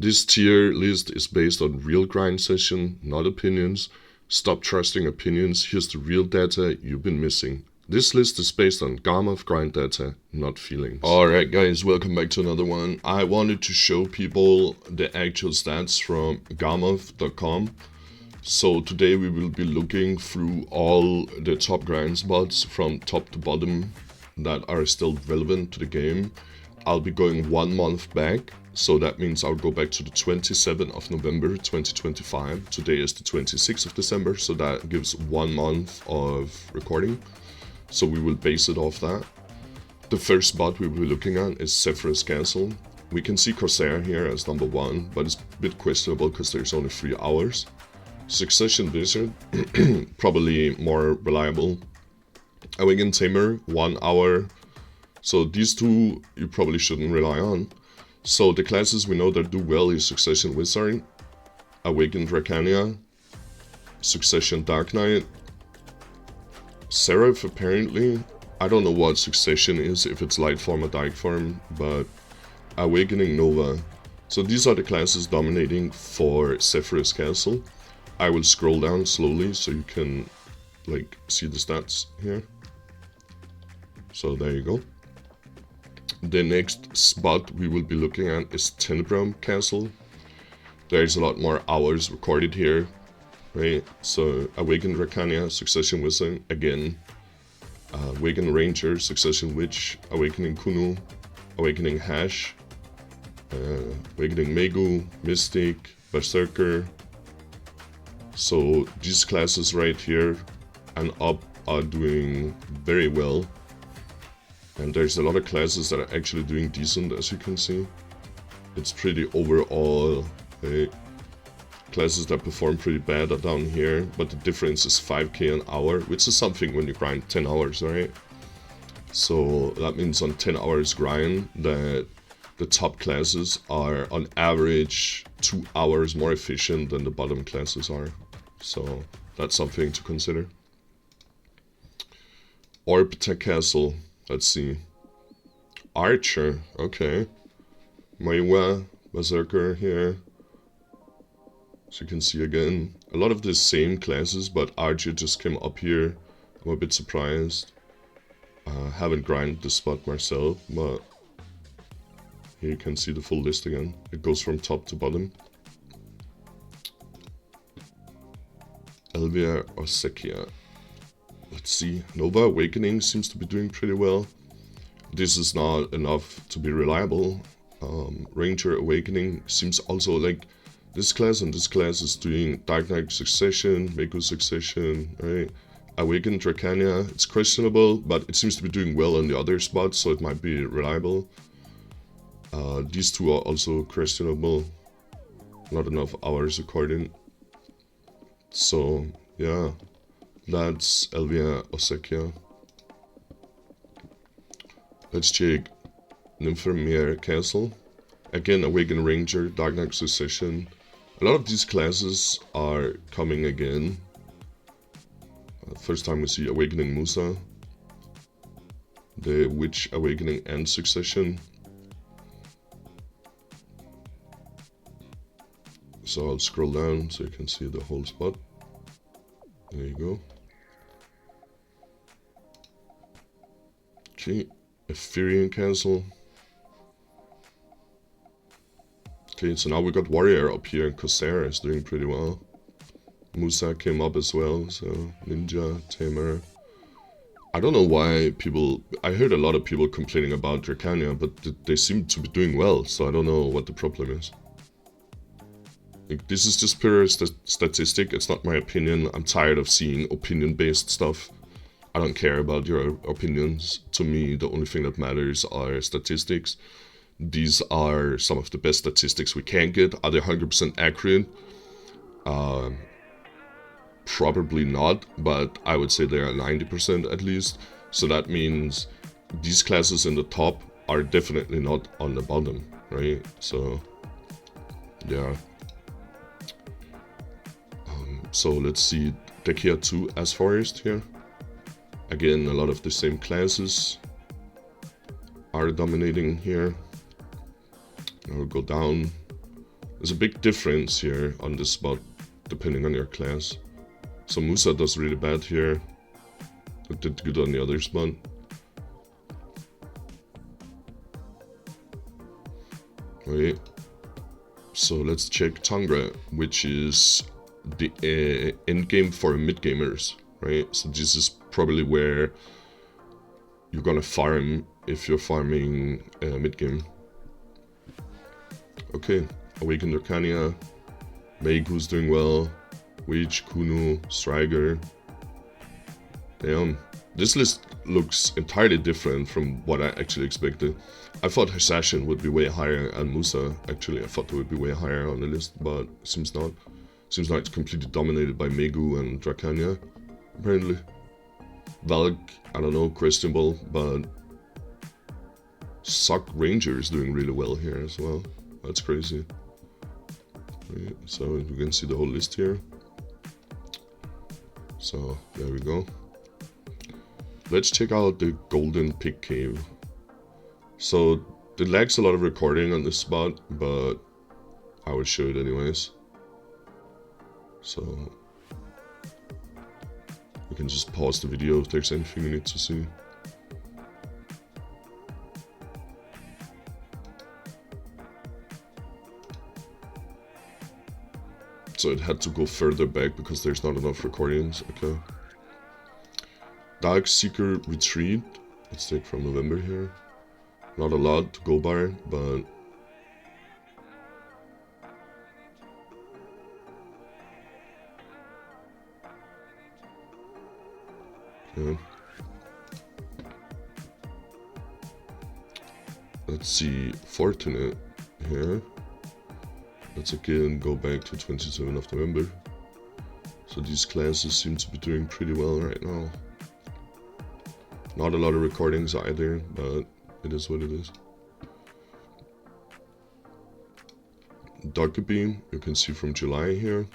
This tier list is based on real grind session, not opinions. Stop trusting opinions, here's the real data you've been missing. This list is based on Garmoth grind data, not feelings. Alright guys, welcome back to another one. I wanted to show people the actual stats from Garmoth.com. So today we will be looking through all the top grind spots from top to bottom that are still relevant to the game. I'll be going 1 month back, so that means I'll go back to the 27th of November 2025. Today is the 26th of December, so that gives 1 month of recording. So we will base it off that. The first spot we will be looking at is Zephyros Castle. We can see Corsair here as number 1, but it's a bit questionable because there's only 3 hours. Succession Wizard, probably more reliable. Awakened Tamer, 1 hour. So these two you probably shouldn't rely on. So the classes we know that do well is Succession Wizard, Awakened Dracania, Succession Dark Knight, Seraph apparently. I don't know what Succession is, if it's Light Form or Dark Form, but Awakening Nova. So these are the classes dominating for Zephyros Castle. I will scroll down slowly so you can see the stats here. So there you go. The next spot we will be looking at is Tenebraum Castle. There's a lot more hours recorded here, right? So Awakened Dracania, Succession Wizard again, Awakened Ranger, Succession Witch, Awakening Kunu, Awakening Hash, Awakening Megu, Mystic, Berserker. So these classes right here and up are doing very well. And there's a lot of classes that are actually doing decent, as you can see. It's pretty overall. Classes that perform pretty bad are down here, but the difference is 5k an hour, which is something when you grind 10 hours, right? So that means on 10 hours grind that the top classes are on average 2 hours more efficient than the bottom classes are. So that's something to consider. Orbita Castle, let's see. Archer, okay. Maiwa, Berserker here. So you can see again, a lot of the same classes, but Archer just came up here. I'm a bit surprised. Haven't grinded this spot myself, but here you can see the full list again. It goes from top to bottom. Elvia Orzekea. Let's see. Nova Awakening seems to be doing pretty well. This is not enough to be reliable. Ranger Awakening seems also like this class and this class is doing Dark Knight Succession, Megu Succession, right? Awakened Dracania, it's questionable, but it seems to be doing well on the other spots, so it might be reliable. These two are also questionable. Not enough hours according. So, yeah, that's Elvia Orzekea. Let's check Nymphamare Castle. Again, Awakened Ranger, Dark Knight Succession. A lot of these classes are coming again. First time we see Awakening Musa. The Witch Awakening and Succession. So I'll scroll down so you can see the whole spot. There you go. Okay, Aetherion Castle. Okay, so now we got Warrior up here and Corsair is doing pretty well. Musa came up as well, so Ninja, Tamer. I don't know why people... I heard a lot of people complaining about Dracania, but they seem to be doing well, so I don't know what the problem is. This is just pure statistic, it's not my opinion. I'm tired of seeing opinion-based stuff. I don't care about your opinions. To me, the only thing that matters are statistics. These are some of the best statistics we can get. Are they 100% accurate? Probably not, but I would say they are 90% at least. So that means these classes in the top are definitely not on the bottom, right? So, yeah. So let's see Dehkia Ash Forrest here. Again, a lot of the same classes are dominating here. I'll go down. There's a big difference here on this spot, depending on your class. So Musa does really bad here. It did good on the other spot. Right. So let's check Tungrad, which is the end game for mid gamers, right? So this is probably where you're gonna farm if you're farming mid game. Okay, Awakened Arcania, Meiku's doing well, Witch, Kunu, Striker. Damn, this list looks entirely different from what I actually expected. I thought Assassin would be way higher, and Musa, actually, I thought they would be way higher on the list, but seems not. Seems like it's completely dominated by Megu and Dracania, apparently. Valk, I don't know, questionable, but Sock Ranger is doing really well here as well. That's crazy. Right, so you can see the whole list here. So there we go. Let's check out the Golden Pig Cave. So it lacks a lot of recording on this spot, but I will show it anyways. So you can just pause the video if there's anything you need to see. So it had to go further back because there's not enough recordings. Okay. Darkseekers Retreat. Let's take from November here. Not a lot to go by, but okay. Let's see, Fortunate here. Let's again go back to 27th of November. So these classes seem to be doing pretty well right now. Not a lot of recordings either, but it is what it is. Dokkebi, you can see from July here,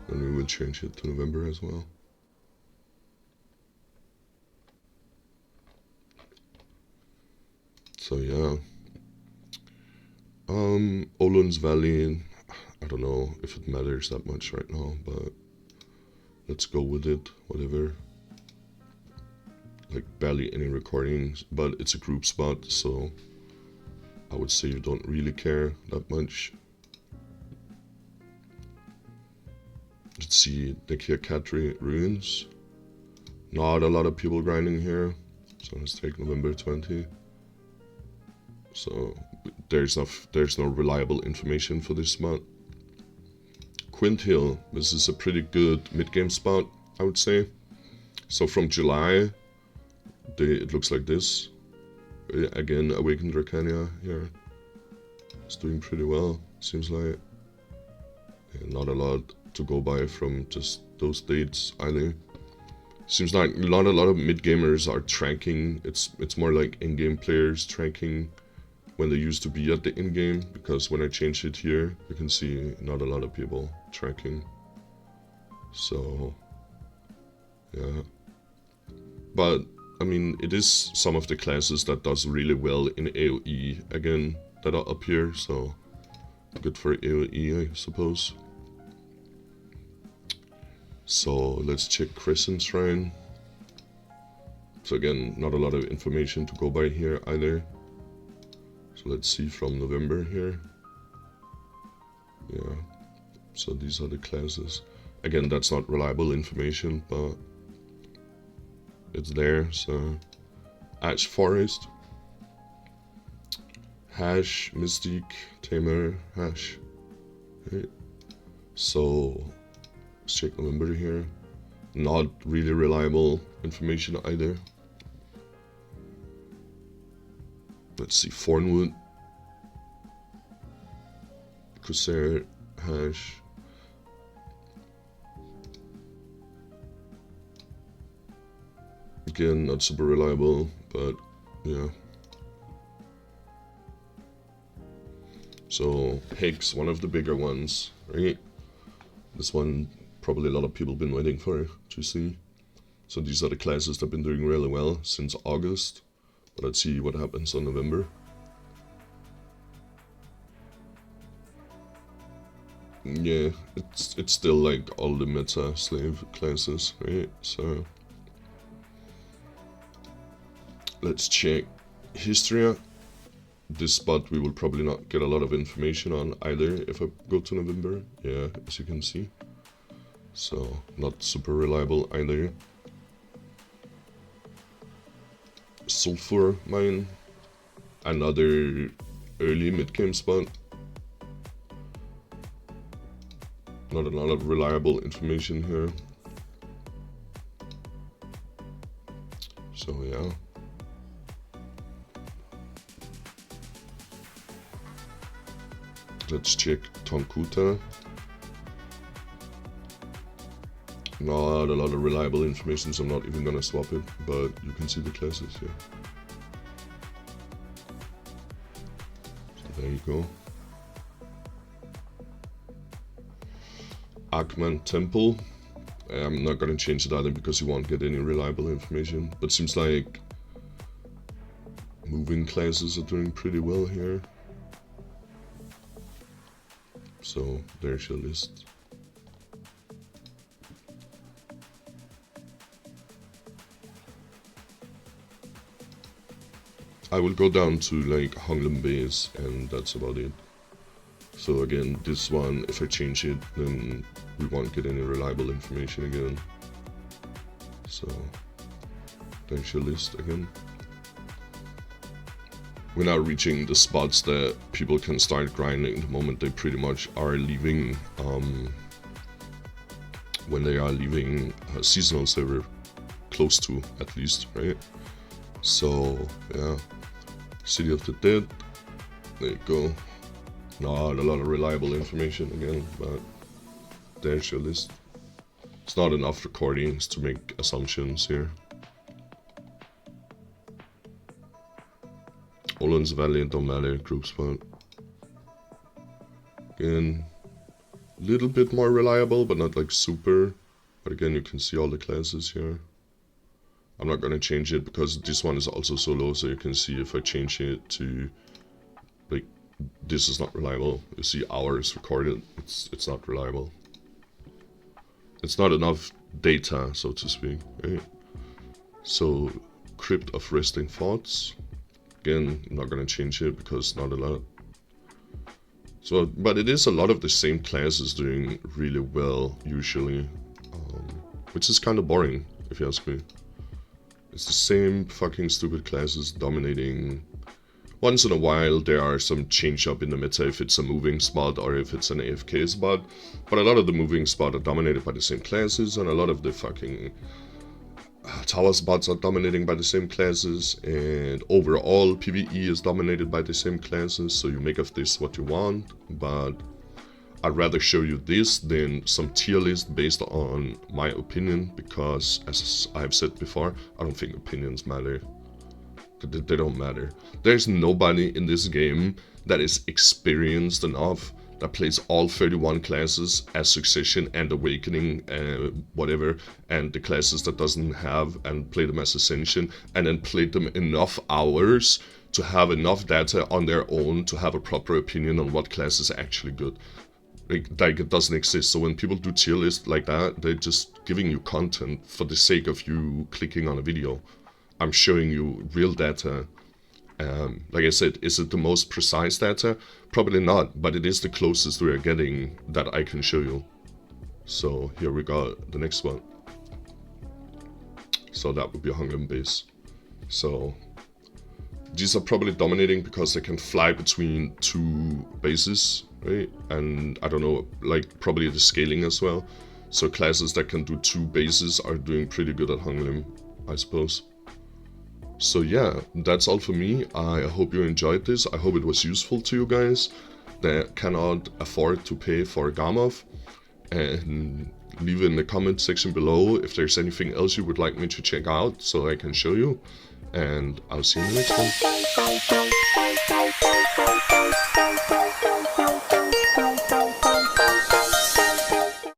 and we will change it to November as well. So yeah, Oluns Valley, I don't know if it matters that much right now, but let's go with it, whatever. Like barely any recordings, but it's a group spot, so I would say you don't really care that much. Let's see, Dehkia Tungrad Ruins. Not a lot of people grinding here, so let's take November 20. So there's no reliable information for this spot. Quint Hill, this is a pretty good mid-game spot, I would say. So from July, it looks like this. Again, Awakened Arcania here. It's doing pretty well, seems like. Yeah, not a lot to go by from just those dates either. Seems like not a lot of mid-gamers are tranking. It's more like in-game players tranking when they used to be at the in-game, because when I change it here, you can see not a lot of people tracking. So yeah, but I mean, it is some of the classes that does really well in AoE again that are up here, so good for AoE, I suppose. So let's check Crescent Shrine. So again, not a lot of information to go by here either. So let's see from November here. Yeah, so these are the classes. Again, that's not reliable information, but it's there. So Ash Forrest, Hash, Mystic, Tamer, Hash. Okay. So let's check November here. Not really reliable information either. Let's see, Thornwood, Crescent, Hash. Again, not super reliable, but yeah. So Hexe, one of the bigger ones, right? This one probably a lot of people been waiting for to see. So these are the classes that have been doing really well since August. But let's see what happens on November. yeah, it's still like all the meta slave classes, right? So let's check Hystria. This spot we will probably not get a lot of information on either if I go to November. Yeah, as you can see. So not super reliable either. Sulfur mine, another early mid-game spot. Not a lot of reliable information here. So yeah. Let's check Tunkuta. Not a lot of reliable information, so I'm not even gonna swap it, but you can see the classes here. So there you go. Aakman Temple. I'm not gonna change it either because you won't get any reliable information, but seems like moving classes are doing pretty well here. So there's your list. I will go down to like Honglim Base and that's about it. So again, this one, if I change it, then we won't get any reliable information again. So there's your list again. We're now reaching the spots that people can start grinding the moment they pretty much are leaving, when they are leaving a seasonal server, close to at least, right? So yeah, City of the Dead, there you go. Not a lot of reliable information again, but there's your list. It's not enough recordings to make assumptions here. Oluns Valley, don't matter, group spot. Again, a little bit more reliable, but not like super. But again, you can see all the classes here. I'm not gonna change it because this one is also so low, so you can see if I change it to like this is not reliable. You see hours recorded, it's not reliable. It's not enough data, so to speak, right? So Crypt of Resting Thoughts. Again, I'm not gonna change it because not a lot. So, but it is a lot of the same classes doing really well usually, which is kind of boring if you ask me. It's the same fucking stupid classes dominating. Once in a while there are some change up in the meta if it's a moving spot or if it's an AFK spot, but a lot of the moving spots are dominated by the same classes, and a lot of the fucking tower spots are dominating by the same classes, and overall PvE is dominated by the same classes, so you make of this what you want, but I'd rather show you this than some tier list based on my opinion, because as I've said before, I don't think opinions matter. They don't matter. There's nobody in this game that is experienced enough that plays all 31 classes as Succession and Awakening, whatever, and the classes that doesn't have, and play them as Ascension, and then played them enough hours to have enough data on their own to have a proper opinion on what class is actually good. Like it doesn't exist. So when people do tier lists like that, they're just giving you content for the sake of you clicking on a video. I'm showing you real data. Like I said, is it the most precise data? Probably not, but it is the closest we are getting that I can show you. So here we got the next one. So that would be a Honglim Base. So these are probably dominating because they can fly between two bases, right? And I don't know, like probably the scaling as well. So classes that can do two bases are doing pretty good at Honglim, I suppose. So yeah, that's all for me. I hope you enjoyed this. I hope it was useful to you guys that cannot afford to pay for Garmoth. And leave in the comment section below if there's anything else you would like me to check out so I can show you. And I'll see you in the next one.